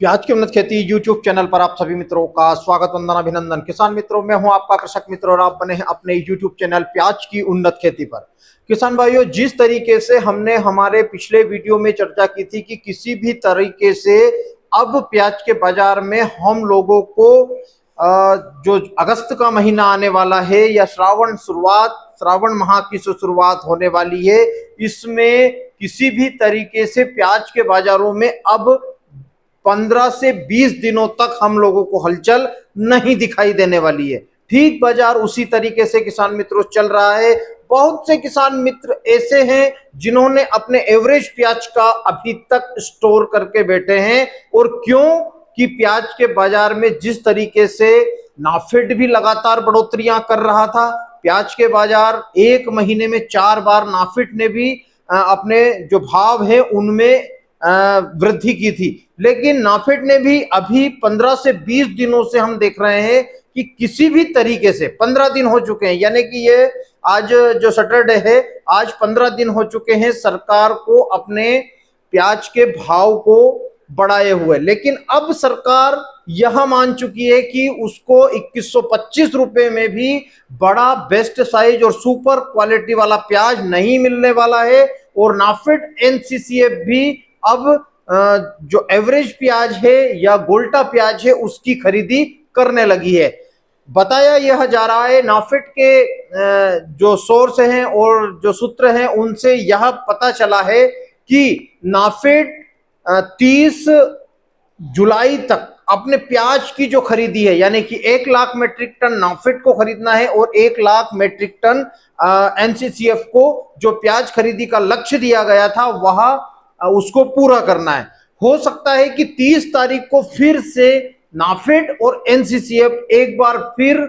प्याज की उन्नत खेती यूट्यूब चैनल पर आप सभी मित्रों का स्वागत, वंदन, अभिनंदन। किसान मित्रों, मैं हूं आपका कृषक मित्र और आप बने हैं अपने यूट्यूब चैनल प्याज की उन्नत खेती पर। किसान भाइयों, जिस तरीके से हमने हमारे पिछले वीडियो में चर्चा की थी कि किसी भी तरीके से अब प्याज के बाजार में हम लोगों को जो अगस्त का महीना आने वाला है या श्रावण माह की जो शुरुआत होने वाली है, इसमें किसी भी तरीके से प्याज के बाजारों में अब 15 से 20 दिनों तक हम लोगों को हलचल नहीं दिखाई देने वाली है। ठीक बाजार उसी तरीके से किसान मित्रों चल रहा है। बहुत से किसान मित्र ऐसे हैं जिन्होंने अपने एवरेज प्याज का अभी तक स्टोर करके बैठे हैं। और क्यों कि प्याज के बाजार में जिस तरीके से नाफेड भी लगातार बढ़ोतरियां कर रहा था, प्याज के बाजार एक महीने में 4 बार नाफेड ने भी अपने जो भाव है उनमें वृद्धि की थी, लेकिन नाफेड ने भी अभी 15 से 20 दिनों से हम देख रहे हैं कि किसी भी तरीके से 15 दिन हो चुके हैं, यानी कि ये आज जो सैटरडे है, आज 15 दिन हो चुके हैं सरकार को अपने प्याज के भाव को बढ़ाए हुए। लेकिन अब सरकार यह मान चुकी है कि उसको 2125 रुपए में भी बड़ा बेस्ट साइज और सुपर क्वालिटी वाला प्याज नहीं मिलने वाला है। और नाफेड एनसीसीएफ भी अब जो एवरेज प्याज है या गोल्टा प्याज है उसकी खरीदी करने लगी है। बताया यह जा रहा है, नाफेड के जो सोर्स हैं और जो सूत्र हैं उनसे यह पता चला है कि नाफेड 30 जुलाई तक अपने प्याज की जो खरीदी है, यानी कि 1 लाख मेट्रिक टन नाफेड को खरीदना है और 1 लाख मेट्रिक टन एनसीसीएफ को जो प्याज खरीदी का लक्ष्य दिया गया था वह उसको पूरा करना है। हो सकता है कि 30 तारीख को फिर से नाफेड और एनसीसीएफ एक बार फिर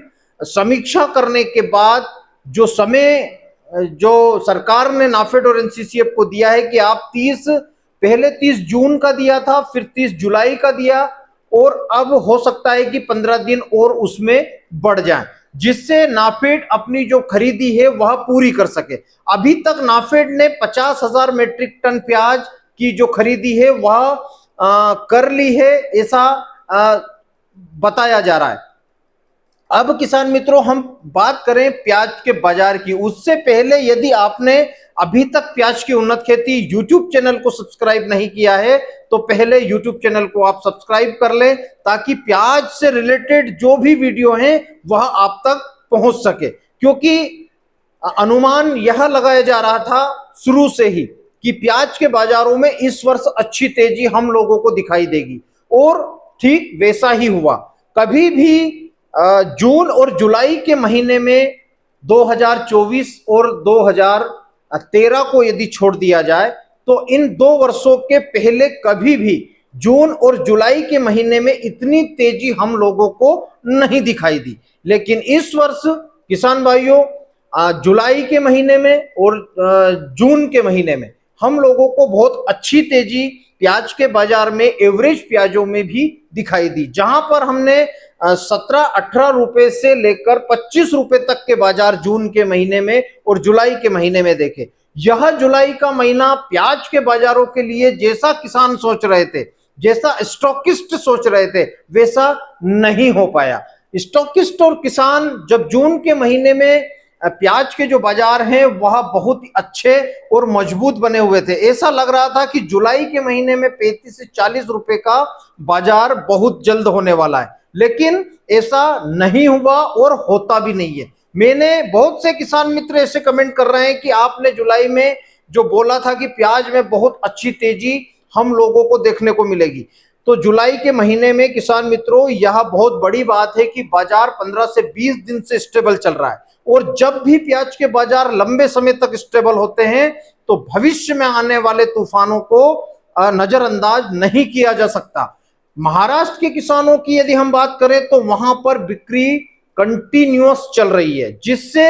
समीक्षा करने के बाद जो समय जो सरकार ने नाफेड और एनसीसीएफ को दिया है कि आप पहले 30 जून का दिया था, फिर 30 जुलाई का दिया और अब हो सकता है कि 15 दिन और उसमें बढ़ जाए, जिससे नाफेड अपनी जो खरीदी है वह पूरी कर सके। अभी तक नाफेड ने 50,000 मेट्रिक टन प्याज की जो खरीदी है वह कर ली है, ऐसा बताया जा रहा है। अब किसान मित्रों, हम बात करें प्याज के बाजार की, उससे पहले यदि आपने अभी तक प्याज की उन्नत खेती यूट्यूब चैनल को सब्सक्राइब नहीं किया है तो पहले यूट्यूब चैनल को आप सब्सक्राइब कर लें, ताकि प्याज से रिलेटेड जो भी वीडियो हैं वह आप तक पहुंच सके। क्योंकि अनुमान यह लगाया जा रहा था शुरू से ही कि प्याज के बाजारों में इस वर्ष अच्छी तेजी हम लोगों को दिखाई देगी, और ठीक वैसा ही हुआ। कभी भी जून और जुलाई के महीने में 2024 और 2013 को यदि छोड़ दिया जाए तो इन 2 वर्षों के पहले कभी भी जून और जुलाई के महीने में इतनी तेजी हम लोगों को नहीं दिखाई दी। लेकिन इस वर्ष किसान भाइयों, जुलाई के महीने में और जून के महीने में हम लोगों को बहुत अच्छी तेजी प्याज के बाजार में एवरेज प्याजों में भी दिखाई दी, जहां पर हमने 17-18 रुपए से लेकर 25 रुपए तक के बाजार जून के महीने में और जुलाई के महीने में देखे। यह जुलाई का महीना प्याज के बाजारों के लिए जैसा किसान सोच रहे थे, जैसा स्टॉकिस्ट सोच रहे थे, वैसा नहीं हो पाया। स्टॉकिस्ट और किसान जब जून के महीने में प्याज के जो बाजार हैं वह बहुत ही अच्छे और मजबूत बने हुए थे। ऐसा लग रहा था कि जुलाई के महीने में 35 से 40 रुपए का बाजार बहुत जल्द होने वाला है, लेकिन ऐसा नहीं हुआ और होता भी नहीं है। मैंने बहुत से किसान मित्र ऐसे कमेंट कर रहे हैं कि आपने जुलाई में जो बोला था कि प्याज में बहुत अच्छी तेजी हम लोगों को देखने को मिलेगी, तो जुलाई के महीने में किसान मित्रों यह बहुत बड़ी बात है कि बाजार 15 से 20 दिन से स्टेबल चल रहा है। और जब भी प्याज के बाजार लंबे समय तक स्टेबल होते हैं तो भविष्य में आने वाले तूफानों को नजरअंदाज नहीं किया जा सकता। महाराष्ट्र के किसानों की यदि हम बात करें तो वहां पर बिक्री कंटिन्यूअस चल रही है, जिससे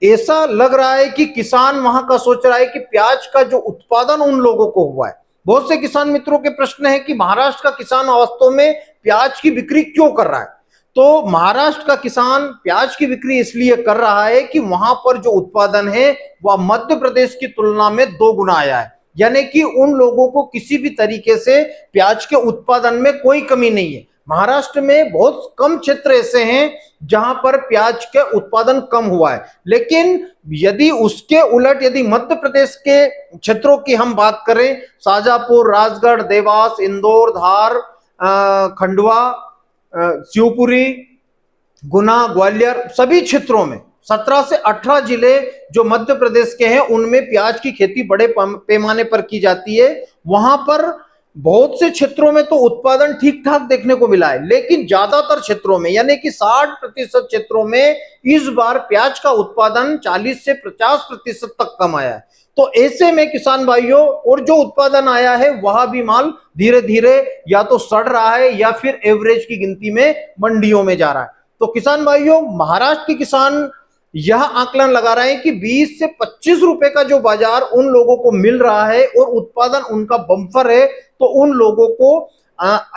ऐसा लग रहा है कि किसान वहां का सोच रहा है कि प्याज का जो उत्पादन उन लोगों को हुआ है। बहुत से किसान मित्रों के प्रश्न है कि महाराष्ट्र का किसान वास्तव में प्याज की बिक्री क्यों कर रहा है। तो महाराष्ट्र का किसान प्याज की बिक्री इसलिए कर रहा है कि वहां पर जो उत्पादन है वह मध्य प्रदेश की तुलना में 2 गुना आया है। यानी कि उन लोगों को किसी भी तरीके से प्याज के उत्पादन में कोई कमी नहीं है। महाराष्ट्र में बहुत कम क्षेत्र ऐसे हैं जहां पर प्याज के उत्पादन कम हुआ है, लेकिन यदि उसके उलट यदि मध्य प्रदेश के क्षेत्रों की हम बात करें, शाजापुर, राजगढ़, देवास, इंदौर, धार, खंडवा, शिवपुरी, गुना, ग्वालियर, सभी क्षेत्रों में 17 से 18 जिले जो मध्य प्रदेश के हैं उनमें प्याज की खेती बड़े पैमाने पर की जाती है। वहां पर बहुत से क्षेत्रों में तो उत्पादन ठीक ठाक देखने को मिला है, लेकिन ज्यादातर क्षेत्रों में यानी कि 60% क्षेत्रों में इस बार प्याज का उत्पादन 40 से 50% तक कम आया है। तो ऐसे में किसान भाइयों, और जो उत्पादन आया है वह भी माल धीरे धीरे या तो सड़ रहा है या फिर एवरेज की गिनती में मंडियों में जा रहा है। तो किसान भाइयों, महाराष्ट्र के किसान यह आकलन लगा रहे हैं कि 20 से 25 रुपए का जो बाजार उन लोगों को मिल रहा है और उत्पादन उनका बम्पर है, तो उन लोगों को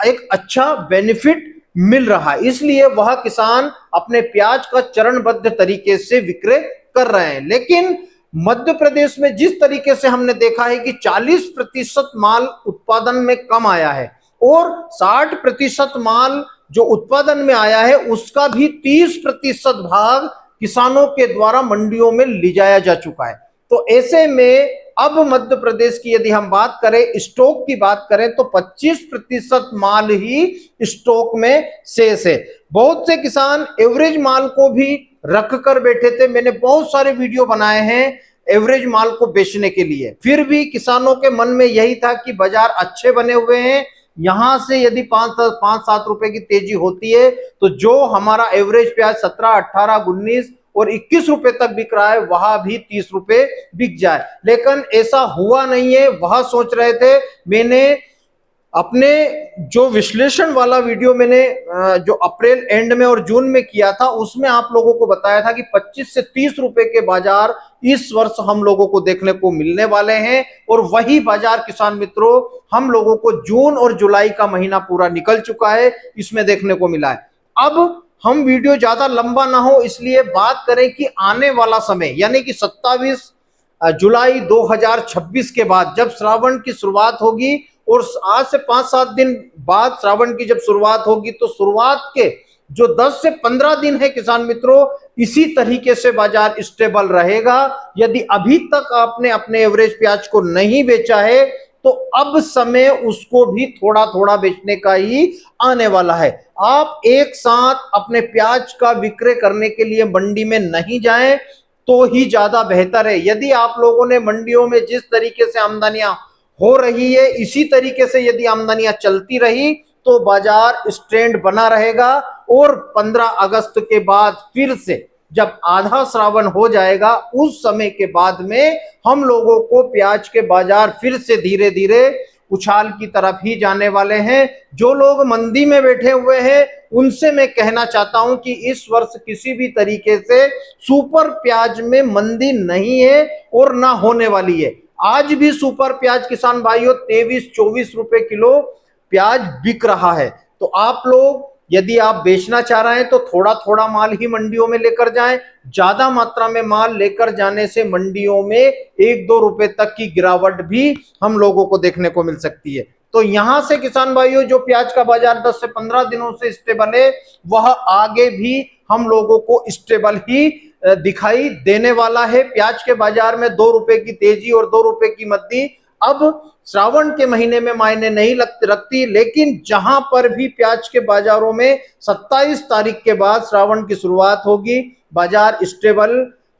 एक अच्छा बेनिफिट मिल रहा है, इसलिए वह किसान अपने प्याज का चरणबद्ध तरीके से विक्रय कर रहे हैं। लेकिन मध्य प्रदेश में जिस तरीके से हमने देखा है कि 40% माल उत्पादन में कम आया है और 60% माल जो उत्पादन में आया है उसका भी 30% भाग किसानों के द्वारा मंडियों में ले जाया जा चुका है। तो ऐसे में अब मध्य प्रदेश की यदि हम बात करें, स्टॉक की बात करें, तो 25% माल ही स्टॉक में शेष है। बहुत से किसान एवरेज माल को भी रख कर बैठे थे। मैंने बहुत सारे वीडियो बनाए हैं एवरेज माल को बेचने के लिए, फिर भी किसानों के मन में यही था कि बाजार अच्छे बने हुए हैं, यहां से यदि 5-7 रुपए की तेजी होती है तो जो हमारा एवरेज प्याज 17, 18, 19 और 21 रुपए तक बिक रहा है वहां भी 30 रुपए बिक जाए। लेकिन ऐसा हुआ नहीं है। वह सोच रहे थे, मैंने अपने जो विश्लेषण वाला वीडियो मैंने जो अप्रैल एंड में और जून में किया था उसमें आप लोगों को बताया था कि 25 से 30 रुपए के बाजार इस वर्ष हम लोगों को देखने को मिलने वाले हैं, और वही बाजार किसान मित्रों हम लोगों को जून और जुलाई का महीना पूरा निकल चुका है, इसमें देखने को मिला है। अब हम वीडियो ज्यादा लंबा ना हो इसलिए बात करें कि आने वाला समय यानी कि 27 जुलाई 2026 के बाद जब श्रावण की शुरुआत होगी, और आज से 5-7 दिन बाद श्रावण की जब शुरुआत होगी, तो शुरुआत के जो 10 से 15 दिन है किसान मित्रों, इसी तरीके से बाजार स्टेबल रहेगा। यदि अभी तक आपने अपने एवरेज प्याज को नहीं बेचा है तो अब समय उसको भी थोड़ा थोड़ा बेचने का ही आने वाला है। आप एक साथ अपने प्याज का विक्रय करने के लिए मंडी में नहीं जाएं तो ही ज्यादा बेहतर है। यदि आप लोगों ने मंडियों में जिस तरीके से आमदनियां हो रही है, इसी तरीके से यदि आमदनियां चलती रही तो बाजार स्टैंड बना रहेगा, और 15 अगस्त के बाद फिर से जब आधा श्रावण हो जाएगा उस समय के बाद में हम लोगों को प्याज के बाजार फिर से धीरे धीरे उछाल की तरफ ही जाने वाले हैं। जो लोग मंदी में बैठे हुए हैं उनसे मैं कहना चाहता हूं कि इस वर्ष किसी भी तरीके से सुपर प्याज में मंदी नहीं है और ना होने वाली है। आज भी सुपर प्याज किसान भाइयों 23-24 रुपए किलो प्याज बिक रहा है। तो आप लोग यदि आप बेचना चाह रहे हैं तो थोड़ा थोड़ा माल ही मंडियों में लेकर जाएं। ज्यादा मात्रा में माल लेकर जाने से मंडियों में 1-2 रुपए तक की गिरावट भी हम लोगों को देखने को मिल सकती है। तो यहां से किसान भाइयों जो प्याज का बाजार 10 से 15 दिनों से स्टेबल है वह आगे भी हम लोगों को स्टेबल ही दिखाई देने वाला है। प्याज के बाजार में 2 रुपए की तेजी और 2 रुपए की मंदी अब श्रावण के महीने में मायने नहीं रखती, लेकिन जहां पर भी प्याज के बाजारों में 27 तारीख के बाद श्रावण की शुरुआत होगी, बाजार स्टेबल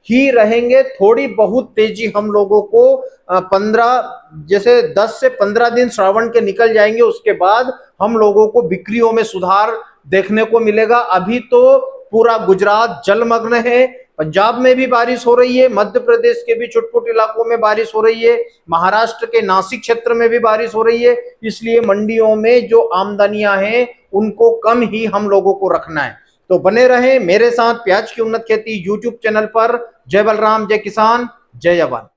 ही रहेंगे। थोड़ी बहुत तेजी हम लोगों को 10 से 15 दिन श्रावण के निकल जाएंगे, उसके बाद हम लोगों को बिक्रियों में सुधार देखने को मिलेगा। अभी तो पूरा गुजरात जलमग्न है, पंजाब में भी बारिश हो रही है, मध्य प्रदेश के भी छुटपुट इलाकों में बारिश हो रही है, महाराष्ट्र के नासिक क्षेत्र में भी बारिश हो रही है। इसलिए मंडियों में जो आमदनियां हैं उनको कम ही हम लोगों को रखना है। तो बने रहें मेरे साथ प्याज की उन्नत खेती यूट्यूब चैनल पर। जय बलराम, जय किसान, जय जवान।